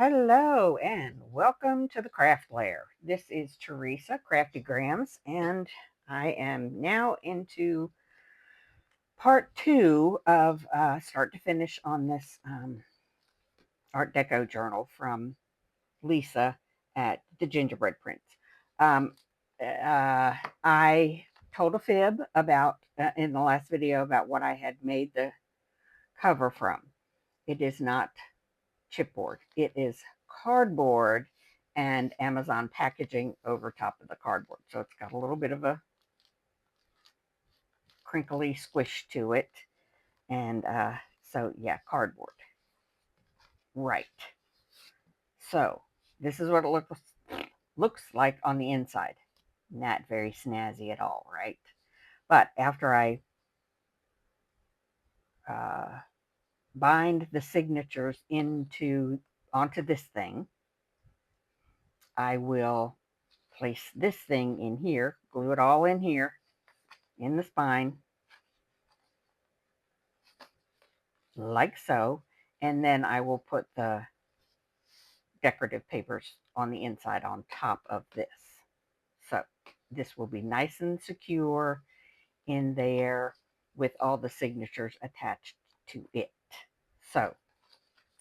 Hello and welcome to the Craft Lair. This is Teresa, Craftygrams, and I am now into part two of start to finish on this Art Deco journal from Lisa at the Gingerbread Prince. Um, I told a fib about in the last video about what I had made the cover from. It is not chipboard. It is cardboard and Amazon packaging over top of the cardboard. So it's got a little bit of a crinkly squish to it. And so, yeah, cardboard. Right. So this is what it looks like on the inside. Not very snazzy at all, right? But after I uh, bind the signatures onto this thing, I will place this thing in here, glue it all in here, in the spine, like so, and then I will put the decorative papers on the inside on top of this. So this will be nice and secure in there with all the signatures attached to it. So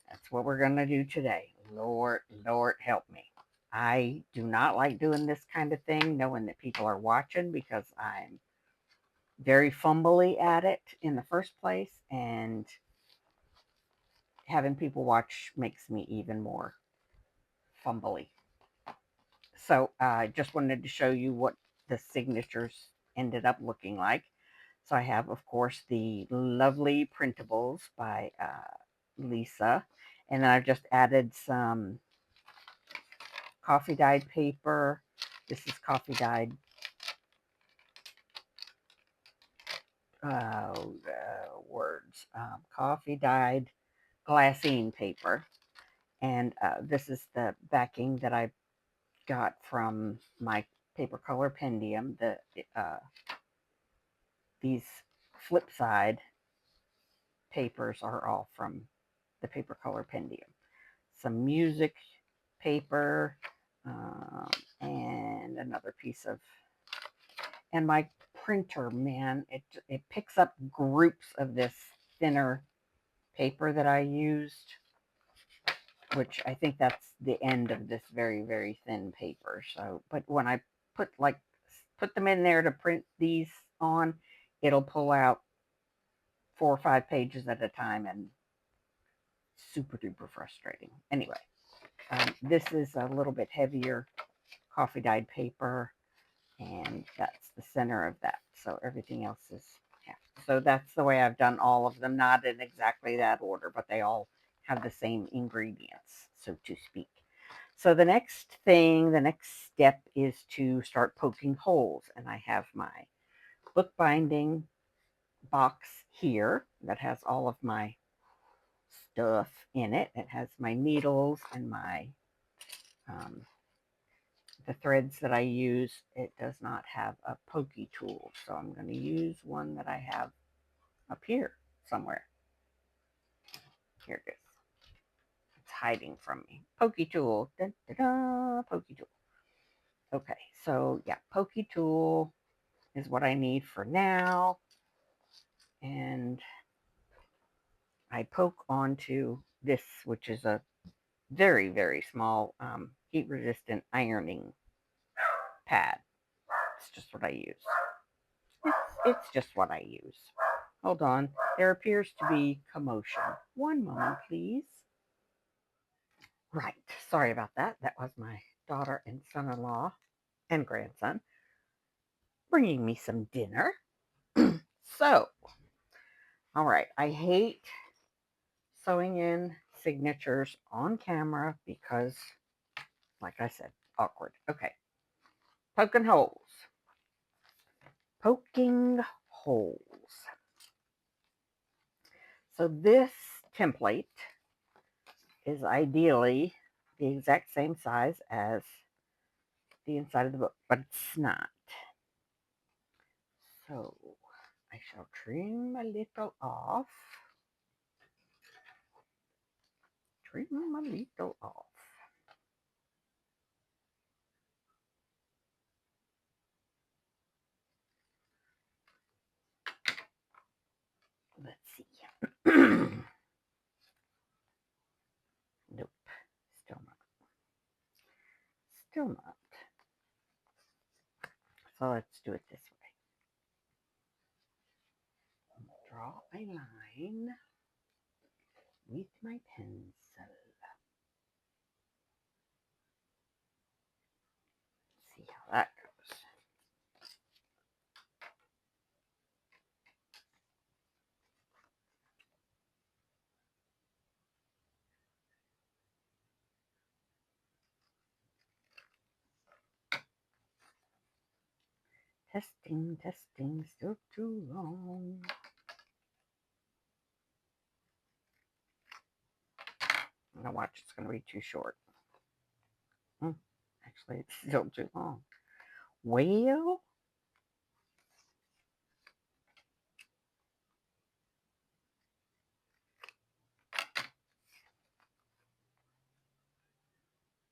that's what we're going to do today. Lord help me. I do not like doing this kind of thing, knowing that people are watching, because I'm very fumbly at it in the first place, and having people watch makes me even more fumbly. So I just wanted to show you what the signatures ended up looking like. So I have, of course, the lovely printables by Lisa. And then I've just added some coffee dyed paper. This is coffee dyed coffee dyed glassine paper. And this is the backing that I got from my paper color pendium. These flip side papers are all from the paper color pendium. Some music paper, and another piece of, and my printer, man, it picks up groups of this thinner paper that I used, which I think that's the end of this very, very thin paper. So, but when I put them in there to print these on, it'll pull out 4 or 5 pages at a time, and super duper frustrating. Anyway, this is a little bit heavier coffee dyed paper, and that's the center of that. So everything else is half. So that's the way I've done all of them, not in exactly that order, but they all have the same ingredients, so to speak. So the next step is to start poking holes. And I have my bookbinding box here that has all of my stuff in it. It has my needles and my um, the threads that I use. It does not have a pokey tool, so I'm going to use one that I have up here somewhere. Here it is. It's hiding from me. Pokey tool. Da, da, da, pokey tool. Okay, so yeah, pokey tool is what I need for now. And I poke onto this, which is a very, very small heat resistant ironing pad. It's just what I use. It's just what I use. Hold on. There appears to be commotion. One moment, please. Right. Sorry about that. That was my daughter and son-in-law and grandson bringing me some dinner. So, all right. I hate sewing in signatures on camera because, like I said, awkward. Okay. Poking holes. Poking holes. So this template is ideally the exact same size as the inside of the book, but it's not. So I shall trim a little off. Trim a little off. Still not. So let's do it this way. Draw a line with my pencil. See how that goes. Testing, testing, still too long. Now watch, it's going to be too short. Actually, it's still too long. Well,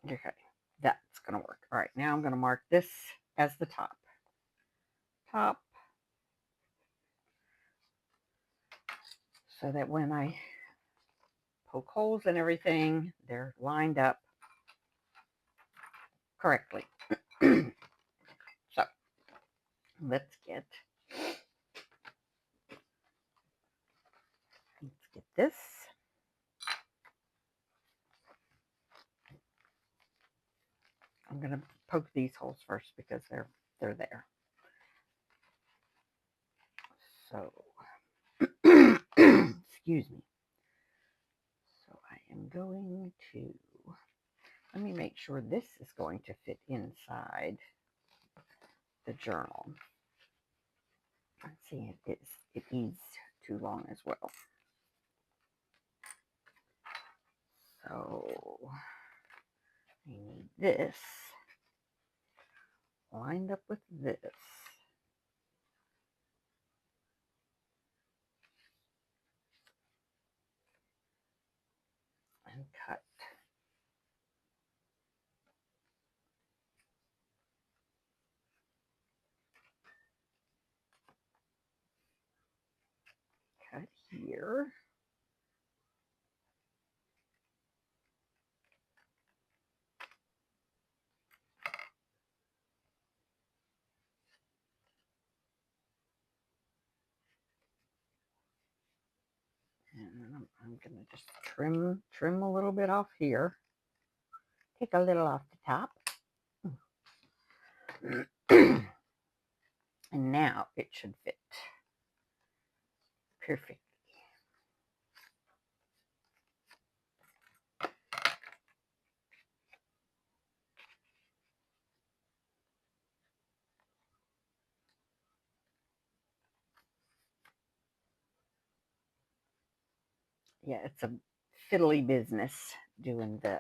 okay, that's going to work. All right, now I'm going to mark this as the top. So that when I poke holes and everything, they're lined up correctly. So let's get this. I'm going to poke these holes first because they're there. So, excuse me. So I am going to, let me make sure this is going to fit inside the journal. Let's see, it is too long as well. So I need this lined up with this. And cut. Cut here. And I'm going to just trim a little bit off here. Take a little off the top. And now it should fit perfectly. Yeah, it's a fiddly business doing the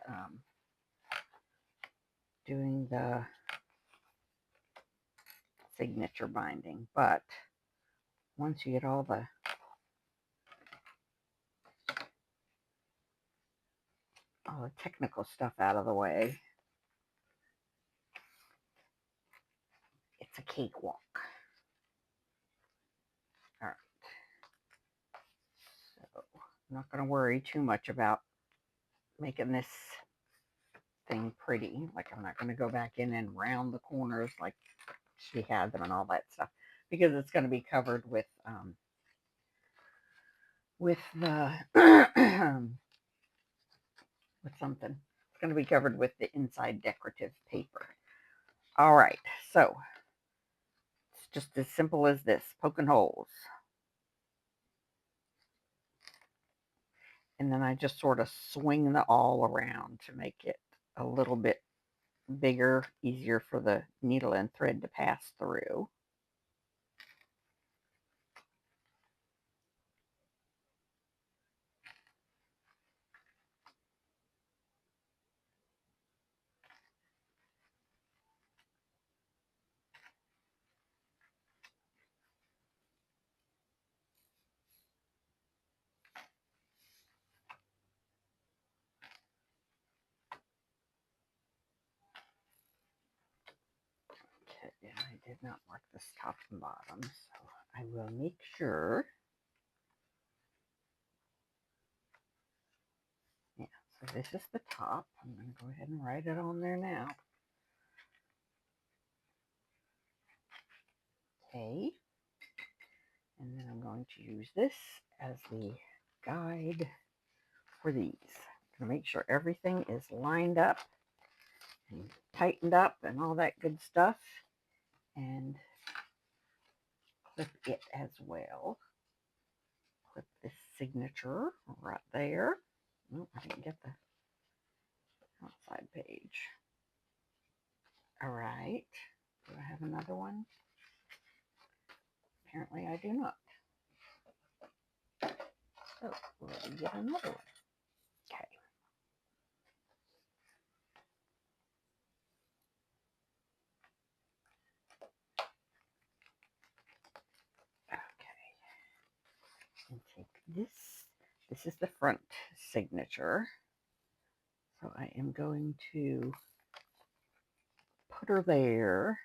signature binding, but once you get all the technical stuff out of the way, it's a cakewalk. All right. So I'm not going to worry too much about making this thing pretty. Like, I'm not going to go back in and round the corners like she had them and all that stuff, because it's going to be covered with the with something. It's going to be covered with the inside decorative paper. All right, so it's just as simple as this, poking holes. And then I just sort of swing the awl around to make it a little bit bigger, easier for the needle and thread to pass through. Okay, I did not mark this top and bottom, so I will make sure. Yeah, so this is the top. I'm going to go ahead and write it on there now. Okay. And then I'm going to use this as the guide for these. I'm going to make sure everything is lined up and tightened up and all that good stuff. And clip it as well. Clip this signature right there. Oh, I didn't get the outside page. All right. Do I have another one? Apparently I do not. So we'll get another one. Okay. Okay. And take this. This is the front signature. So I am going to put her there.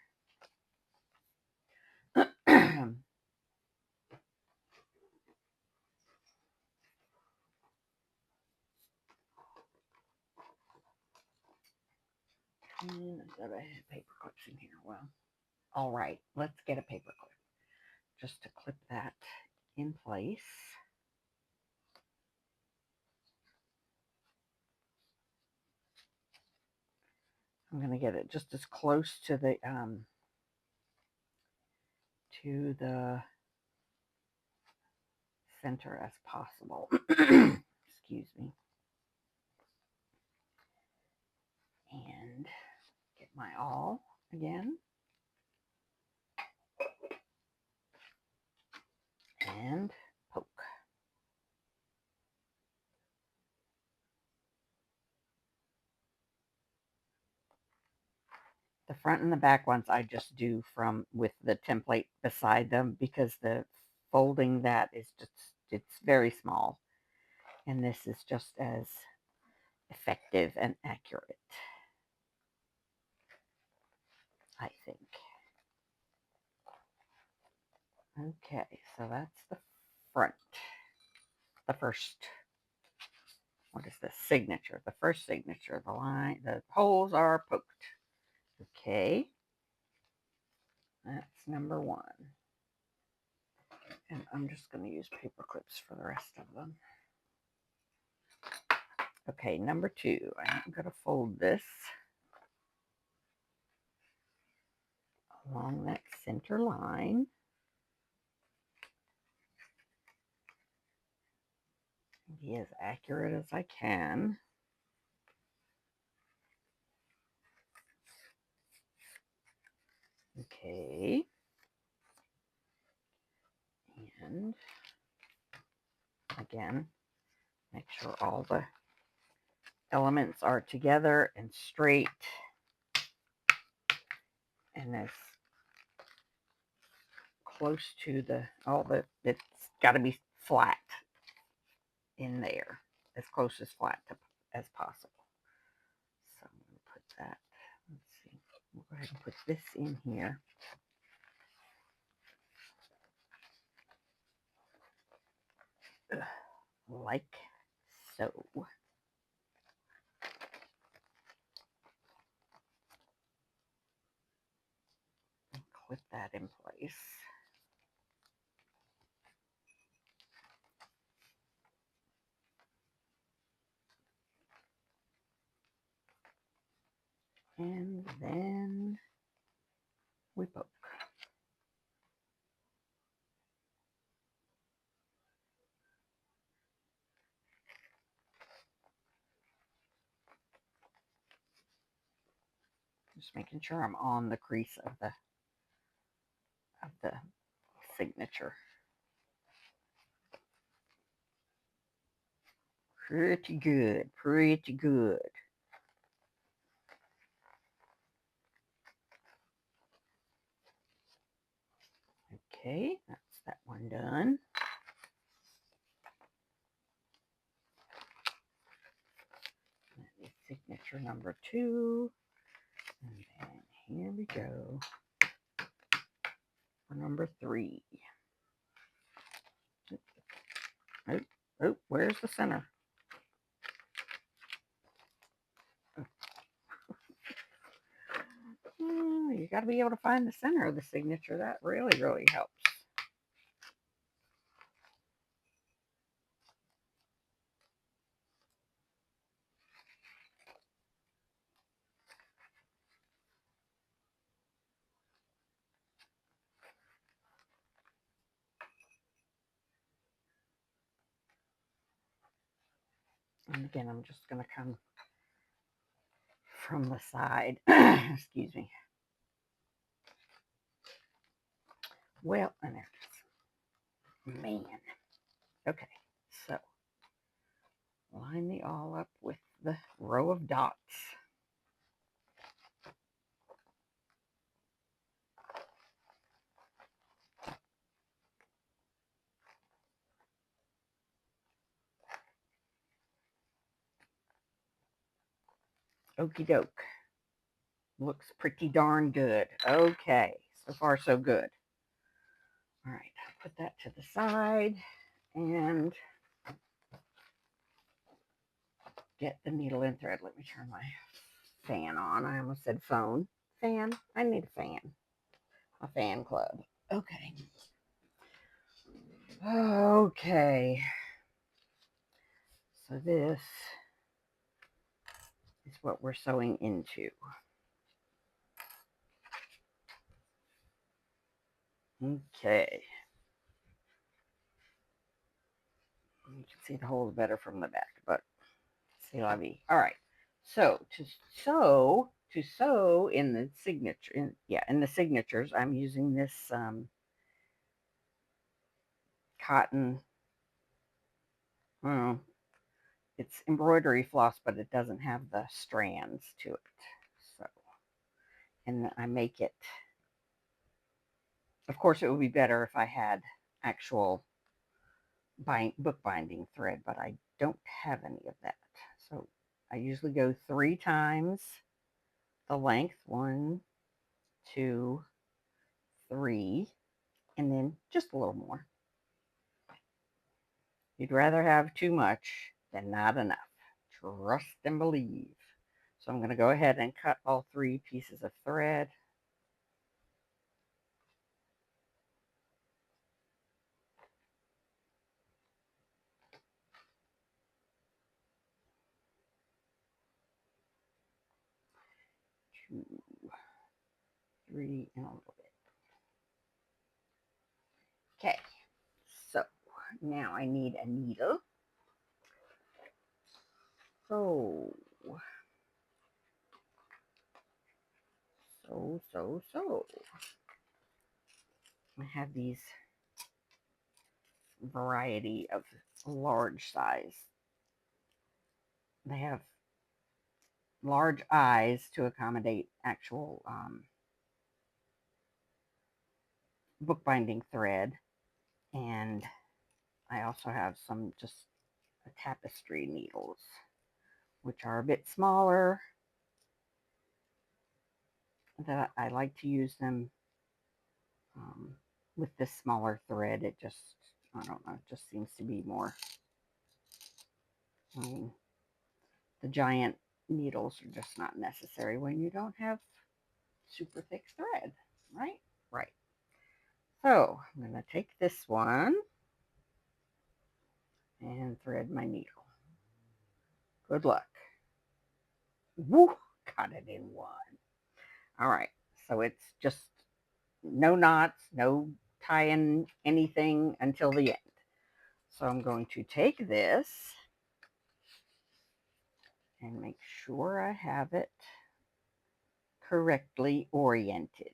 And I've got a paper clips in here. Well, all right, let's get a paper clip just to clip that in place. I'm going to get it just as close to the center as possible. Excuse me. And get my awl again. And poke. The front and the back ones I just do with the template beside them, because the folding that is just, it's very small. And this is just as effective and accurate, I think. Okay, so that's the front. The first, what is this? Signature. The first signature. The line, the holes are poked. Okay. That's number one. And I'm just going to use paper clips for the rest of them. Okay, number two. I'm going to fold this along that center line. Be as accurate as I can. Okay. And again, make sure all the elements are together and straight and as close to it's got to be flat in there, as close as flat as possible. So I'm going to put that, let's see, we'll go ahead and put this in here. Like so. And clip that in place. And then we poke. Just making sure I'm on the crease of the signature. Pretty good, pretty good. Okay, that's that one done. That is signature number two. And then here we go for number three. Oh, oh, where's the center? Oh, you got to be able to find the center of the signature. That really, really helps. And again, I'm just going to come from the side. Excuse me. Well, and there it is. Man. Okay, so line the all up with the row of dots. Okie doke. Looks pretty darn good. Okay, so far so good. All right, put that to the side and get the needle and thread. Let me turn my fan on. I almost said phone. Fan. I need a fan. A fan club. Okay. Okay. So this is what we're sewing into. Okay. You can see the holes better from the back, but c'est la vie. All right. So to sew in the signature, in the signatures, I'm using this cotton. Oh, it's embroidery floss, but it doesn't have the strands to it. So, and I make it. Of course, it would be better if I had actual bookbinding thread, but I don't have any of that. So I usually go 3 times the length, 1, 2, 3, and then just a little more. You'd rather have too much than not enough. Trust and believe. So I'm going to go ahead and cut all 3 pieces of thread. Two, 3, and a little bit. Okay, so now I need a needle. So I have these variety of large size. They have large eyes to accommodate actual bookbinding thread, and I also have some just tapestry needles, which are a bit smaller. That I like to use them with this smaller thread. It just, I don't know, it just seems to be more. The giant needles are just not necessary when you don't have super thick thread, right? Right. So I'm going to take this one and thread my needle. Good luck. Woo! Got it in one. All right. So it's just no knots, no tying anything until the end. So I'm going to take this and make sure I have it correctly oriented.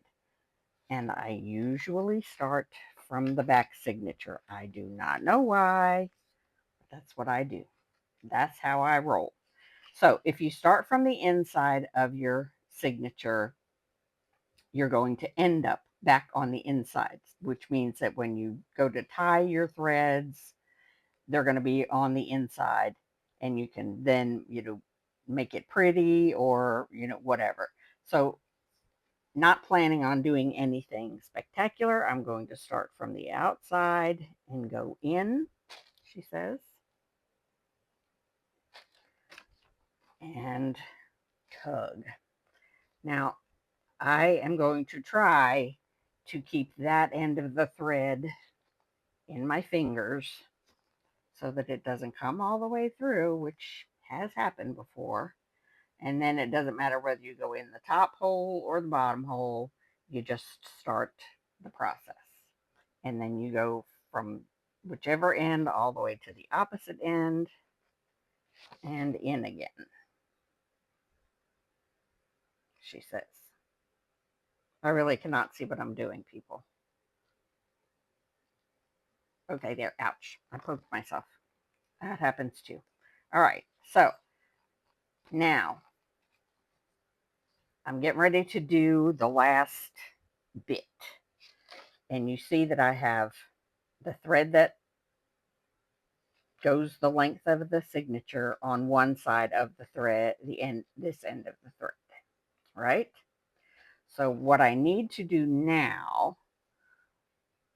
And I usually start from the back signature. I do not know why, but that's what I do. That's how I roll. So if you start from the inside of your signature, you're going to end up back on the inside, which means that when you go to tie your threads, they're going to be on the inside, and you can then, make it pretty or, whatever. So not planning on doing anything spectacular. I'm going to start from the outside and go in, she says. And tug. Now, I am going to try to keep that end of the thread in my fingers so that it doesn't come all the way through, which has happened before. And then it doesn't matter whether you go in the top hole or the bottom hole, you just start the process. And then you go from whichever end all the way to the opposite end and in again, she says. I really cannot see what I'm doing, people. Okay, there. Ouch. I poked myself. That happens too. All right. So now I'm getting ready to do the last bit. And you see that I have the thread that goes the length of the signature on one side of the thread, this end of the thread, right? So what I need to do now,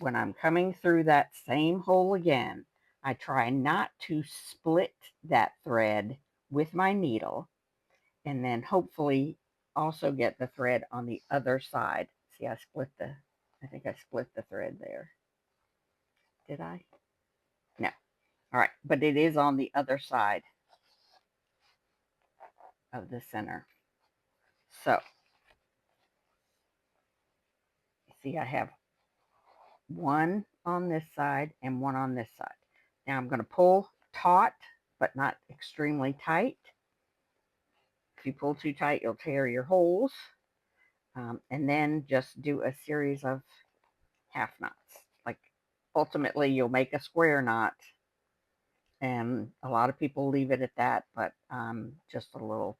when I'm coming through that same hole again, I try not to split that thread with my needle, and then hopefully also get the thread on the other side. See, I think I split the thread there. Did I? No. All right, but it is on the other side of the center. So, see, I have one on this side and one on this side. Now I'm going to pull taut, but not extremely tight. If you pull too tight, you'll tear your holes. And then just do a series of half knots. Like, ultimately, you'll make a square knot. And a lot of people leave it at that, but I'm just a little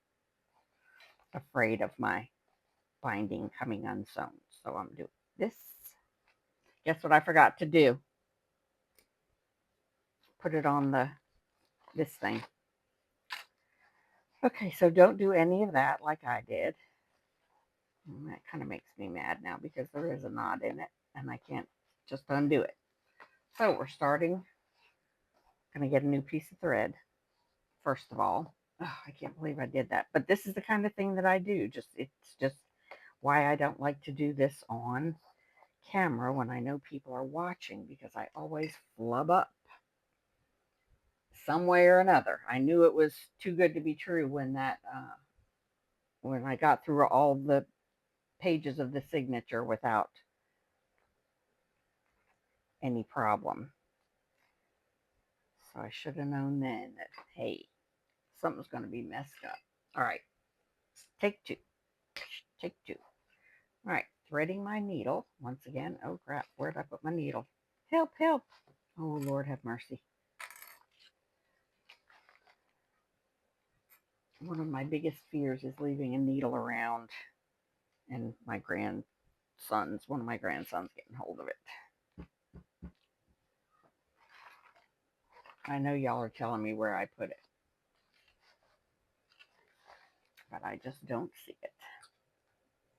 afraid of my binding coming unsewn. So I'm doing this. Guess what I forgot to do? Put it on this thing. Okay, so don't do any of that like I did. And that kind of makes me mad now because there is a knot in it and I can't just undo it. So we're starting. Going to get a new piece of thread, first of all. Oh, I can't believe I did that. But this is the kind of thing that I do. It's just why I don't like to do this on camera when I know people are watching, because I always flub up some way or another. I knew it was too good to be true when when I got through all the pages of the signature without any problem. So I should have known then that, hey, something's going to be messed up. All right, take two. Take two. All right, threading my needle once again. Oh, crap, where did I put my needle? Help, help. Oh, Lord have mercy. One of my biggest fears is leaving a needle around and one of my grandsons getting hold of it. I know y'all are telling me where I put it, but I just don't see it.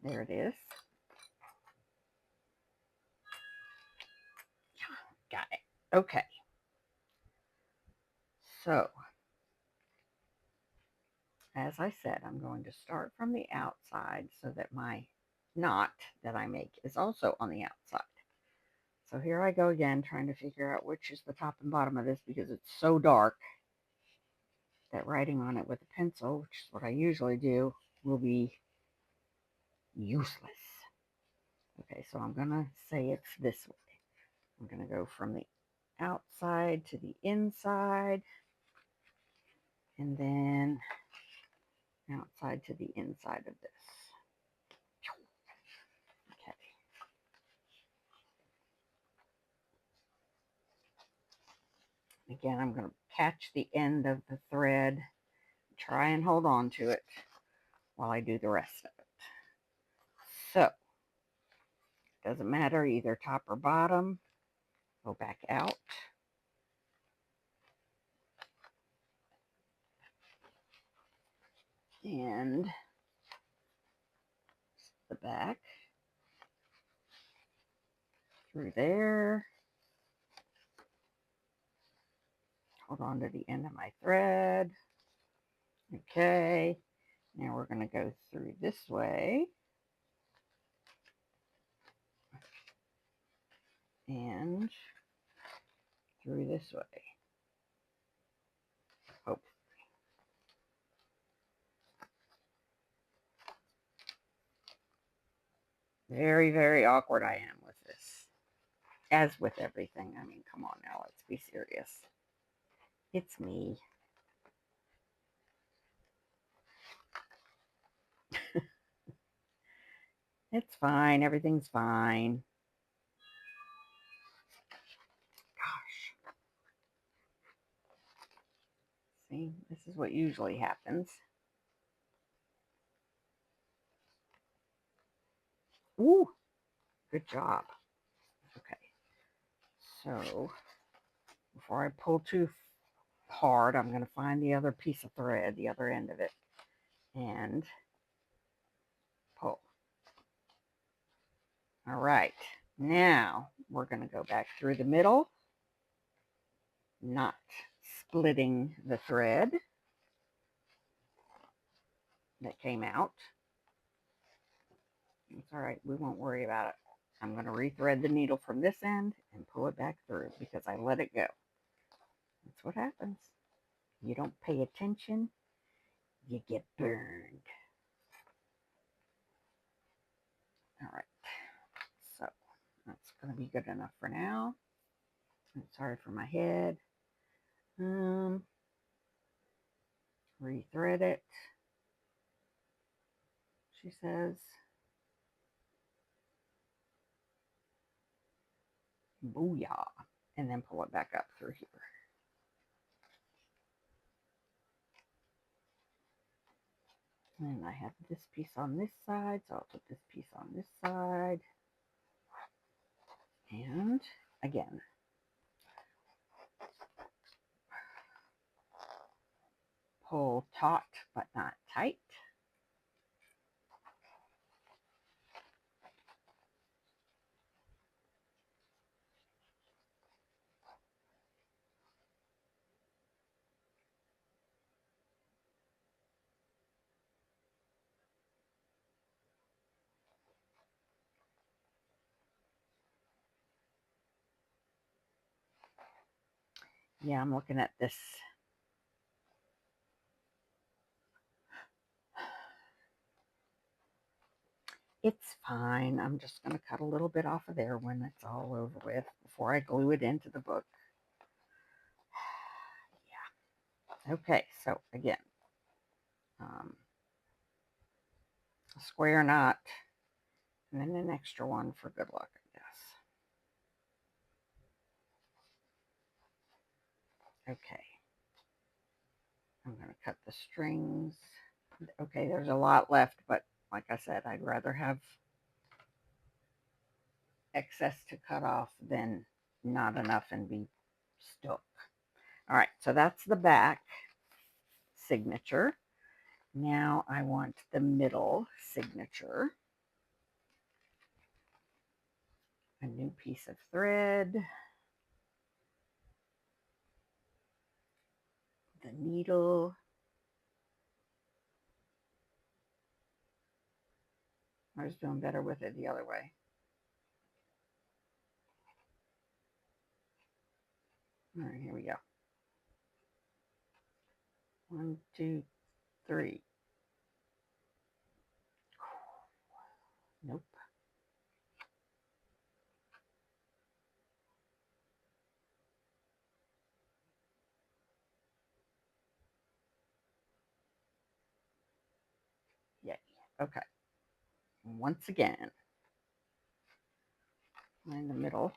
There it is. Got it. Okay. So, as I said, I'm going to start from the outside so that my knot that I make is also on the outside. So here I go again, trying to figure out which is the top and bottom of this because it's so dark that writing on it with a pencil, which is what I usually do, will be useless. Okay, so I'm going to say it's this way. I'm going to go from the outside to the inside, and then outside to the inside of this. Okay. Again, I'm going to catch the end of the thread, try and hold on to it while I do the rest of it. So, doesn't matter either top or bottom. Go back out. And the back through there. Hold on to the end of my thread. Okay. Now we're going to go through this way. and through this way. Oh. Very, very awkward I am with this. As with everything. I mean, come on now, let's be serious. It's me. It's fine. Everything's fine. Gosh. See, this is what usually happens. Ooh, good job. Okay. So, before I pull too hard, I'm going to find the other piece of thread, the other end of it, and pull. All right. Now, we're going to go back through the middle, not splitting the thread that came out. It's all right. We won't worry about it. I'm going to rethread the needle from this end and pull it back through because I let it go. That's what happens. You don't pay attention, you get burned. All right. So that's going to be good enough for now. I'm sorry for my head. Rethread it. She says. Booyah. And then pull it back up through here. And I have this piece on this side, so I'll put this piece on this side. And again, pull taut but not tight. Yeah, I'm looking at this. It's fine. I'm just going to cut a little bit off of there when it's all over with before I glue it into the book. Yeah. Okay, so again, a square knot and then an extra one for good luck, I guess. Okay. I'm going to cut the strings. Okay, there's a lot left, but like I said, I'd rather have excess to cut off than not enough and be stuck. All right, so that's the back signature. Now I want the middle signature. A new piece of thread. The needle. I was doing better with it the other way. All right, here we go. 1, 2, 3. Nope. Yay. Okay. Once again, in the middle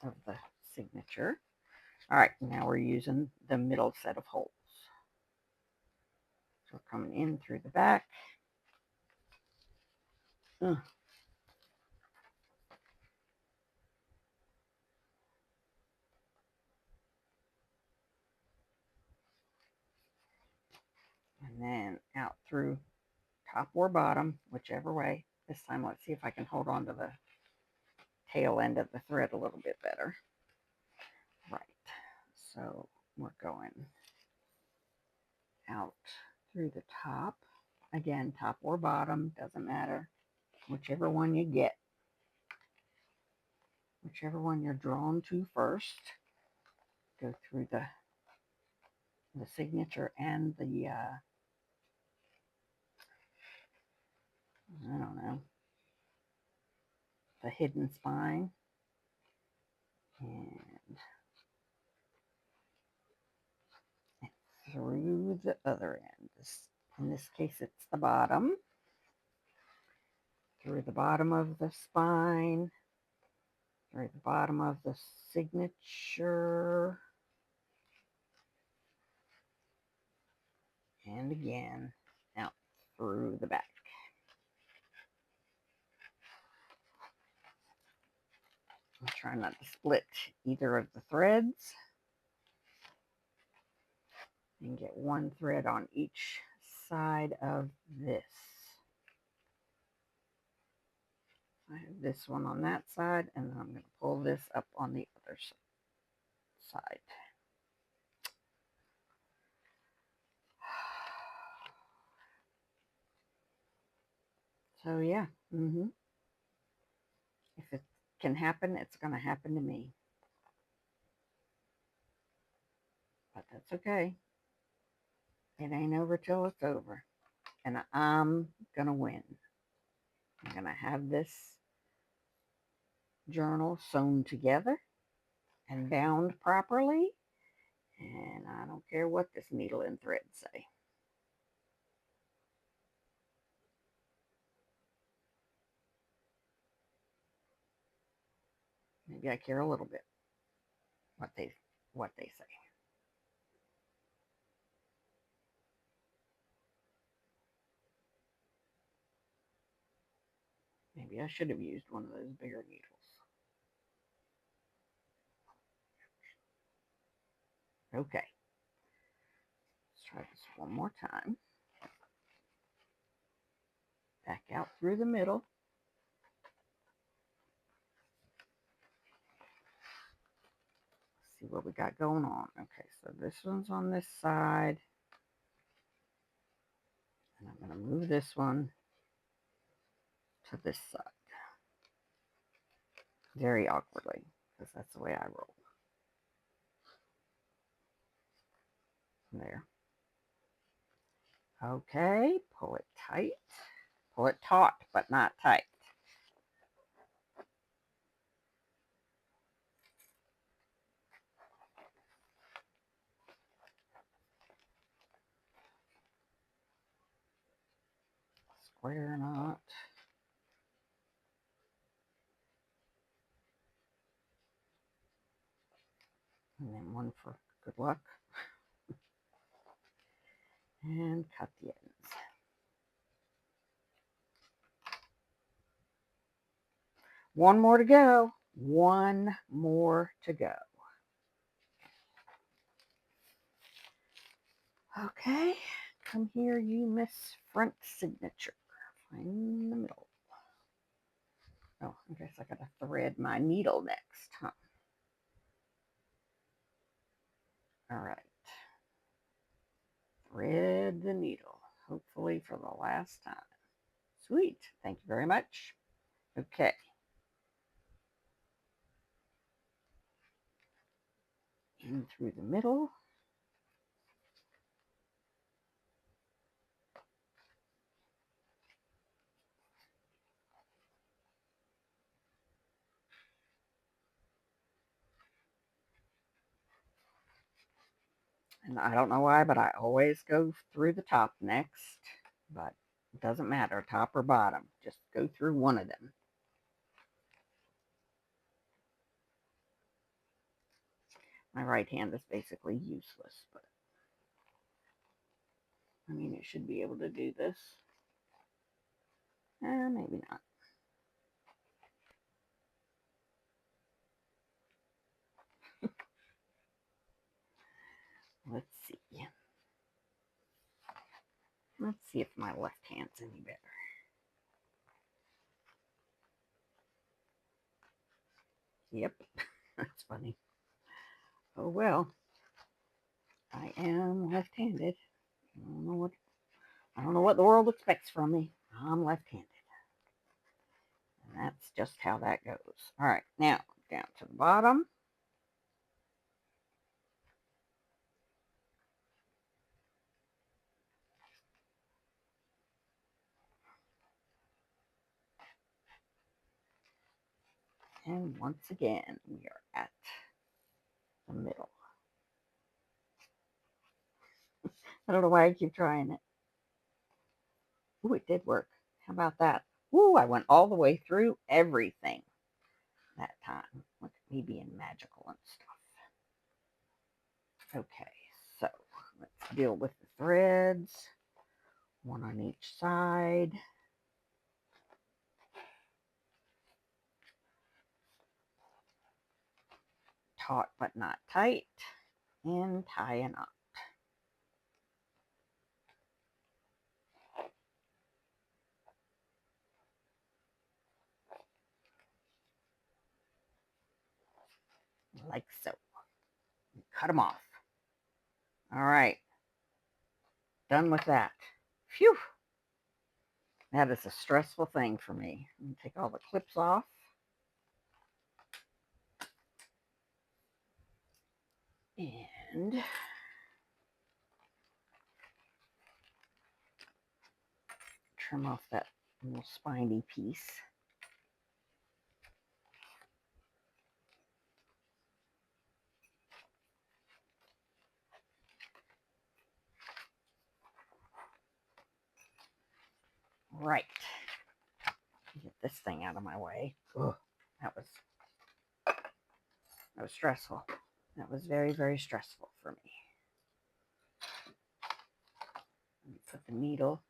of the signature. All right, now we're using the middle set of holes. So we're coming in through the back. And then out through top or bottom, whichever way. This time, let's see if I can hold on to the tail end of the thread a little bit better. Right. So we're going out through the top. Again, top or bottom, doesn't matter. Whichever one you get. whichever one you're drawn to first. Go through the signature and the, I don't know, the hidden spine. And through the other end. In this case, it's the bottom. Through the bottom of the spine. Through the bottom of the signature. And again, out through the back. I'm trying not to split either of the threads. And get one thread on each side of this. I have this one on that side, and then I'm going to pull this up on the other side. So yeah, if it can happen, it's going to happen to me. But that's okay. It ain't over till it's over. And I'm going to win. I'm going to have this journal sewn together and bound properly. And I don't care what this needle and thread say. Maybe I care a little bit what they say. Maybe I should have used one of those bigger needles. Okay. Let's try this one more time. Back out through the middle. See what we got going on. Okay, so this one's on this side. And I'm going to move this one to this side. Very awkwardly, because that's the way I roll. There. Okay, pull it tight. Pull it taut, but not tight. Square knot. And then one for good luck. And cut the ends. One more to go. One more to go. Okay, come here, you miss front signature. Find the middle. Oh, I guess I gotta thread my needle next, huh? All right. Thread the needle, hopefully for the last time. Sweet. Thank you very much. Okay. In through the middle. And I don't know why, but I always go through the top next. But it doesn't matter, top or bottom. Just go through one of them. My right hand is basically useless, but I mean, it should be able to do this. Maybe not. Let's see. Let's see if my left hand's any better. Yep, that's funny. Oh well, I am left-handed. I don't know what the world expects from me. I'm left-handed. And that's just how that goes. All right, now down to the bottom. And once again, we are at the middle. I don't know why I keep trying it. Ooh, it did work. How about that? Ooh, I went all the way through everything that time. Look at me being magical and stuff. Okay, so let's deal with the threads. One on each side. Taut but not tight. And tie a knot. Like so. Cut them off. All right. Done with that. Phew. That is a stressful thing for me. Take all the clips off. And trim off that little spiny piece. Right. Get this thing out of my way. Ugh, that was stressful. That was very, very stressful for me. Let me put the needle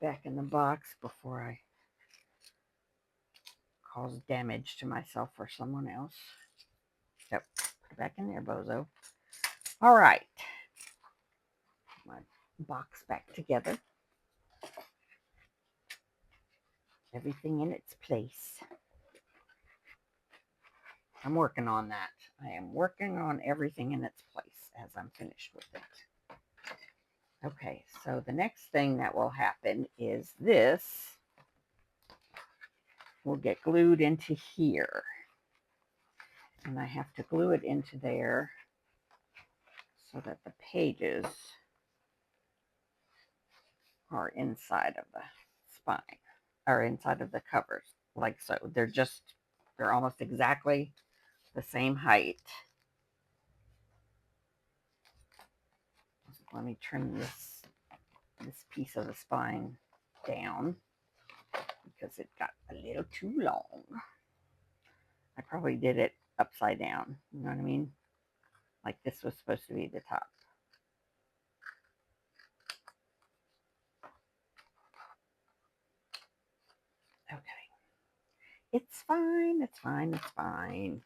back in the box before I cause damage to myself or someone else. Yep, put it back in there, bozo. All right. My box back together. Everything in its place. I'm working on that. I am working on everything in its place as I'm finished with it. Okay, so the next thing that will happen is this will get glued into here. And I have to glue it into there so that the pages are inside of the spine, or inside of the covers, like so. They're almost exactly the same height. Let me trim this piece of the spine down because it got a little too long. I probably did it upside down. You know what I mean? Like this was supposed to be the top. Okay. It's fine. It's fine. It's fine.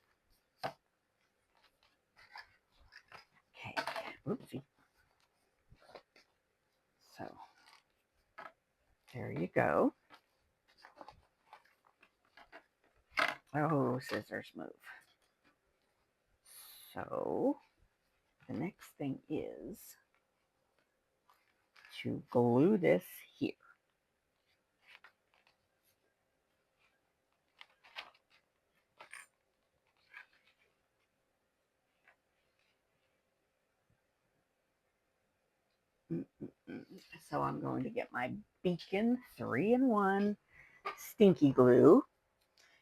Okay. Oopsie. So there you go. Oh, scissors move. So the next thing is to glue this here. So I'm going to get my Beacon 3-in-1 stinky glue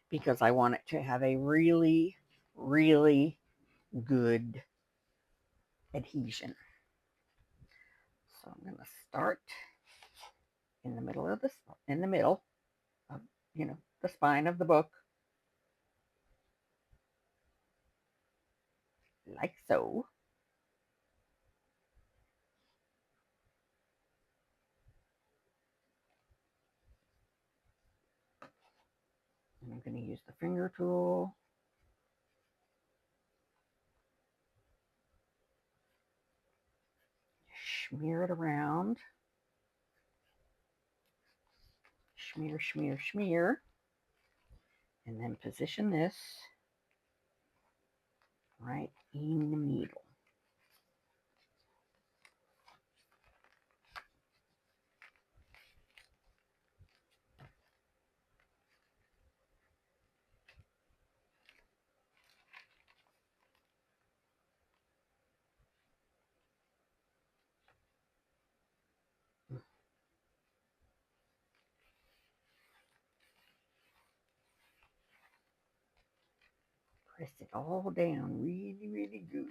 because I want it to have a really, really good adhesion. So I'm going to start in the middle of the spine of the book, like so. And I'm going to use the finger tool. Smear it around. Smear, smear, smear. And then position this right in the middle. Press it all down really, really good.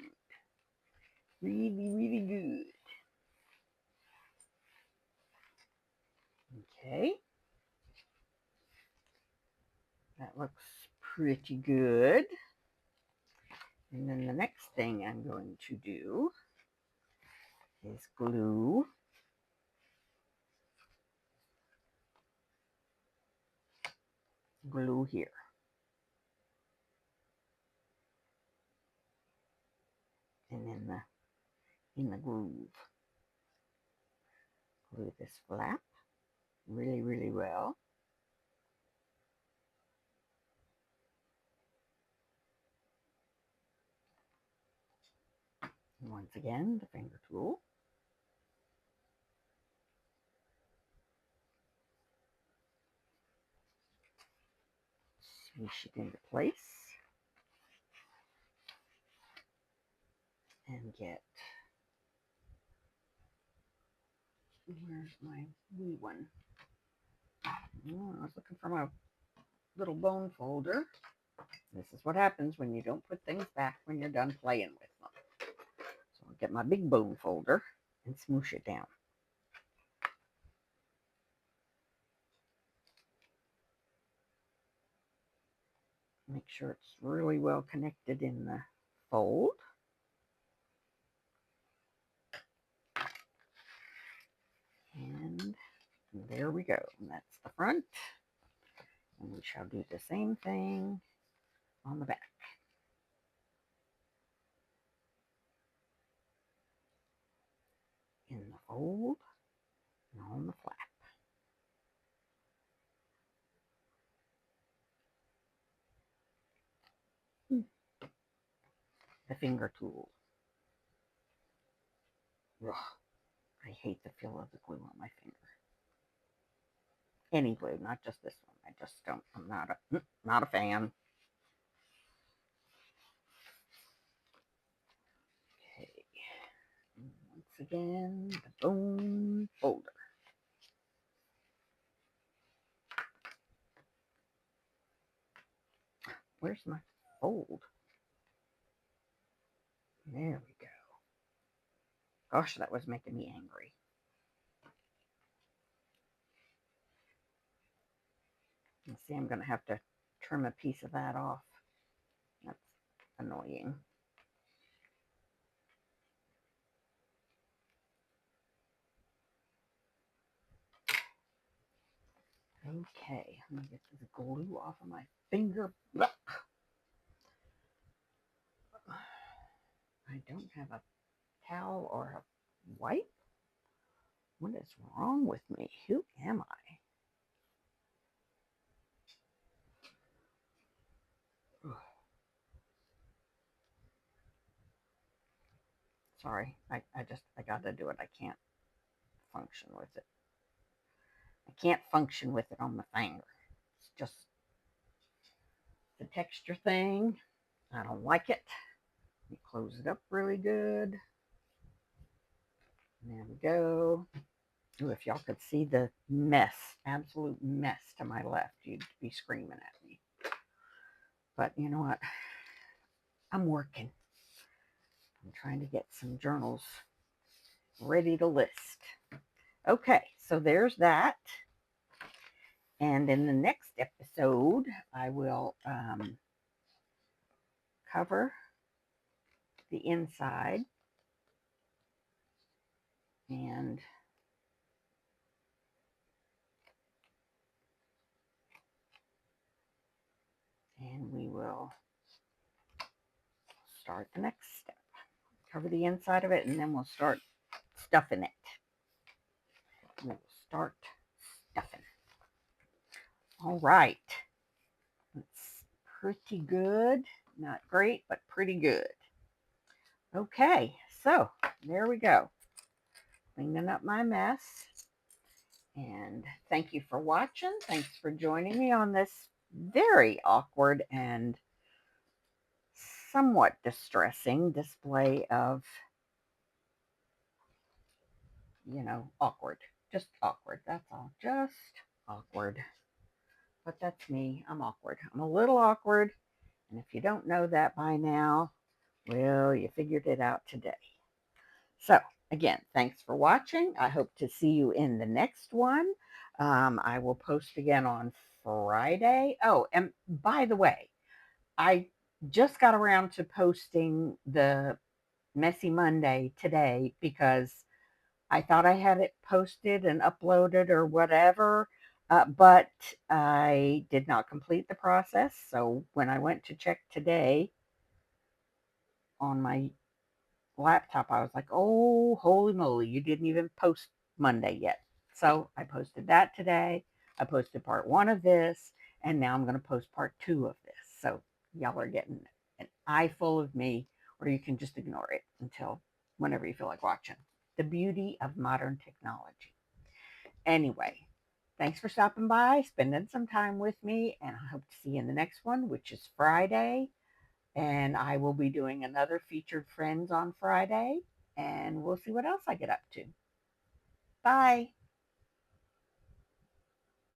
Really, really good. Okay. That looks pretty good. And then the next thing I'm going to do is glue here and in the groove. Glue this flap really, really well. And once again, the finger tool. Swish it into place and get, where's my wee one? Oh, I was looking for my little bone folder. This is what happens when you don't put things back when you're done playing with them. So I'll get my big bone folder and smoosh it down. Make sure it's really well connected in the fold. And there we go. And that's the front. And we shall do the same thing on the back. In the fold and on the flap. The finger tool. Ugh, I hate the feel of the glue on my finger. Any glue, not just this one. I just don't. I'm not a fan. Okay. And once again, the bone folder. Where's my fold? There we go. Gosh, that was making me angry. You see, I'm going to have to trim a piece of that off. That's annoying. Okay, I'm going to get this glue off of my finger. I don't have a towel or a wipe. What is wrong with me? Who am I? Sorry, I got to do it. I can't function with it. I can't function with it on my finger. It's just the texture thing. I don't like it. Let me close it up really good. There we go. Ooh, if y'all could see the mess, absolute mess to my left, you'd be screaming at me. But you know what? I'm working. I'm trying to get some journals ready to list. Okay, so there's that. And in the next episode, I will cover the inside and we will start the next step. Cover the inside of it, and then we'll start stuffing it. We'll start stuffing. All right. It's pretty good. Not great, but pretty good. Okay, so there we go. Cleaning up my mess. And thank you for watching. Thanks for joining me on this very awkward and somewhat distressing display of, awkward. Just awkward. That's all. Just awkward. But that's me. I'm awkward. I'm a little awkward. And if you don't know that by now, well, you figured it out today. So, again, thanks for watching. I hope to see you in the next one. I will post again on Friday. Oh, and by the way, I just got around to posting the Messy Monday today because I thought I had it posted and uploaded or whatever, but I did not complete the process. So when I went to check today on my laptop, I was like, oh, holy moly, you didn't even post Monday yet. So I posted that today. I posted part one of this, and now I'm going to post part two of this. So y'all are getting an eye full of me, or you can just ignore it until whenever you feel like watching. The beauty of modern technology. Anyway, thanks for stopping by, spending some time with me, and I hope to see you in the next one, which is Friday. And I will be doing another featured friends on Friday, and we'll see what else I get up to. Bye.